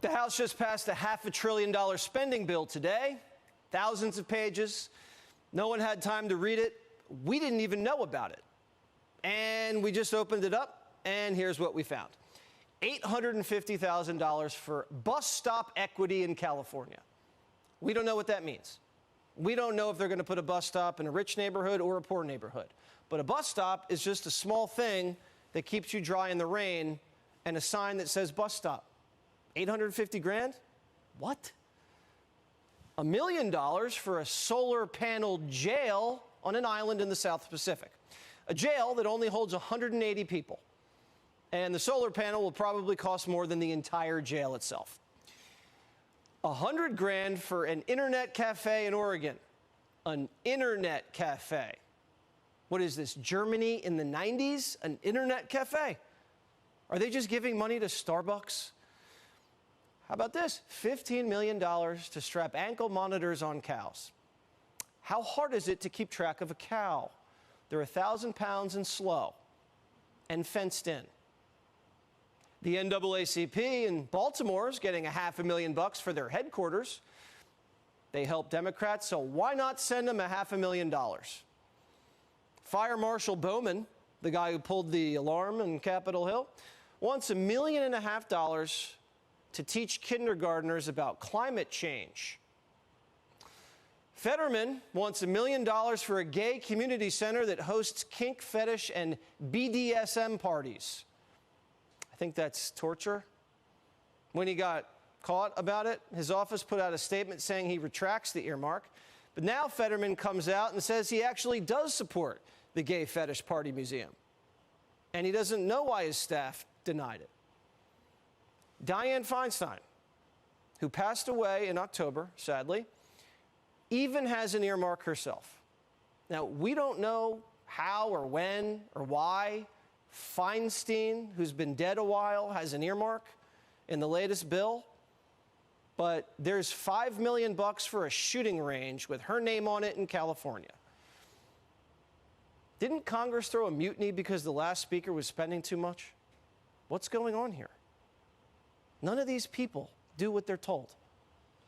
The House just passed a $500 billion spending bill today. Thousands of pages. No one had time to read it. We didn't even know about it. And we just opened it up, and here's what we found. $850,000 for bus stop equity in California. We don't know what that means. We don't know if they're going to put a bus stop in a rich neighborhood or a poor neighborhood. But a bus stop is just a small thing that keeps you dry in the rain and a sign that says bus stop. 850 grand? What? $1 million for a solar panel jail on an island in the South Pacific. A jail that only holds 180 people. And the solar panel will probably cost more than the entire jail itself. 100 grand for an internet cafe in Oregon. An internet cafe. What is this, Germany in the 90s? An internet cafe? Are they just giving money to Starbucks? How about this? $15 million to strap ankle monitors on cows. How hard is it to keep track of a cow? They're 1,000 pounds and slow and fenced in. The NAACP in Baltimore is getting $500,000 for their headquarters. They help Democrats, so why not send them $500,000? Fire Marshal Bowman, the guy who pulled the alarm in Capitol Hill, wants $1.5 million to teach kindergartners about climate change. Fetterman wants $1 million for a gay community center that hosts kink, fetish, and BDSM parties. I think that's torture. When he got caught about it, his office put out a statement saying he retracts the earmark. But now Fetterman comes out and says he actually does support the Gay Fetish Party Museum. And he doesn't know why his staff denied it. Dianne Feinstein, who passed away in October, sadly, even has an earmark herself. Now, we don't know how or when or why Feinstein, who's been dead a while, has an earmark in the latest bill, but there's $5 million for a shooting range with her name on it in California. Didn't Congress throw a mutiny because the last speaker was spending too much? What's going on here? None of these people do what they're told.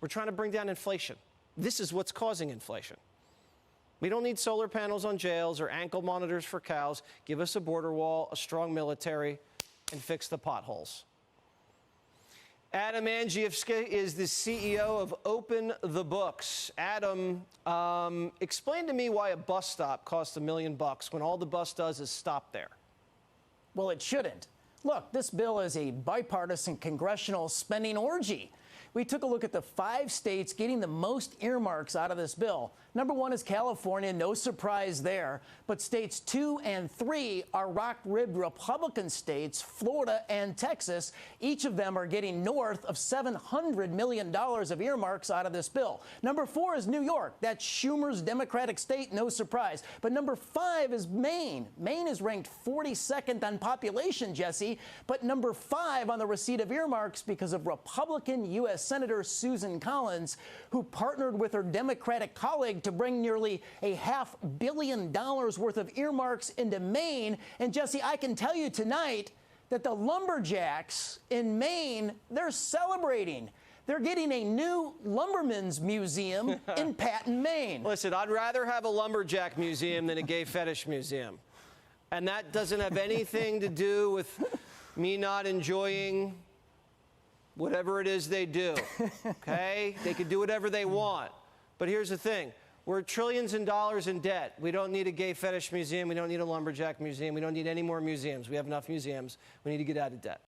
We're trying to bring down inflation. This is what's causing inflation. We don't need solar panels on jails or ankle monitors for cows. Give us a border wall, a strong military, and fix the potholes. Andrzejewski is the CEO of OpenTheBooks. Adam, explain to me why a bus stop costs $1 million when all the bus does is stop there. Well, it shouldn't. Look, this bill is a bipartisan congressional spending orgy. We took a look at the 5 states getting the most earmarks out of this bill. Number 1 is California, no surprise there. But states 2 and 3 are rock-ribbed Republican states, Florida and Texas. Each of them are getting north of $700 million of earmarks out of this bill. Number 4 is New York. That's Schumer's Democratic state, no surprise. But number 5 is Maine. Maine is ranked 42nd on population, Jesse, but number 5 on the receipt of earmarks because of Republican U.S. Senator Susan Collins, who partnered with her Democratic colleague to bring nearly $500 million worth of earmarks into Maine. And Jesse, I can tell you tonight that the lumberjacks in Maine, they're celebrating. They're getting a new lumberman's museum in Patton, Maine. Listen, I'd rather have a lumberjack museum than a gay fetish museum. And that doesn't have anything to do with me not enjoying whatever it is they do, okay? They can do whatever they want. But here's the thing. We're trillions in dollars in debt. We don't need a gay fetish museum. We don't need a lumberjack museum. We don't need any more museums. We have enough museums. We need to get out of debt.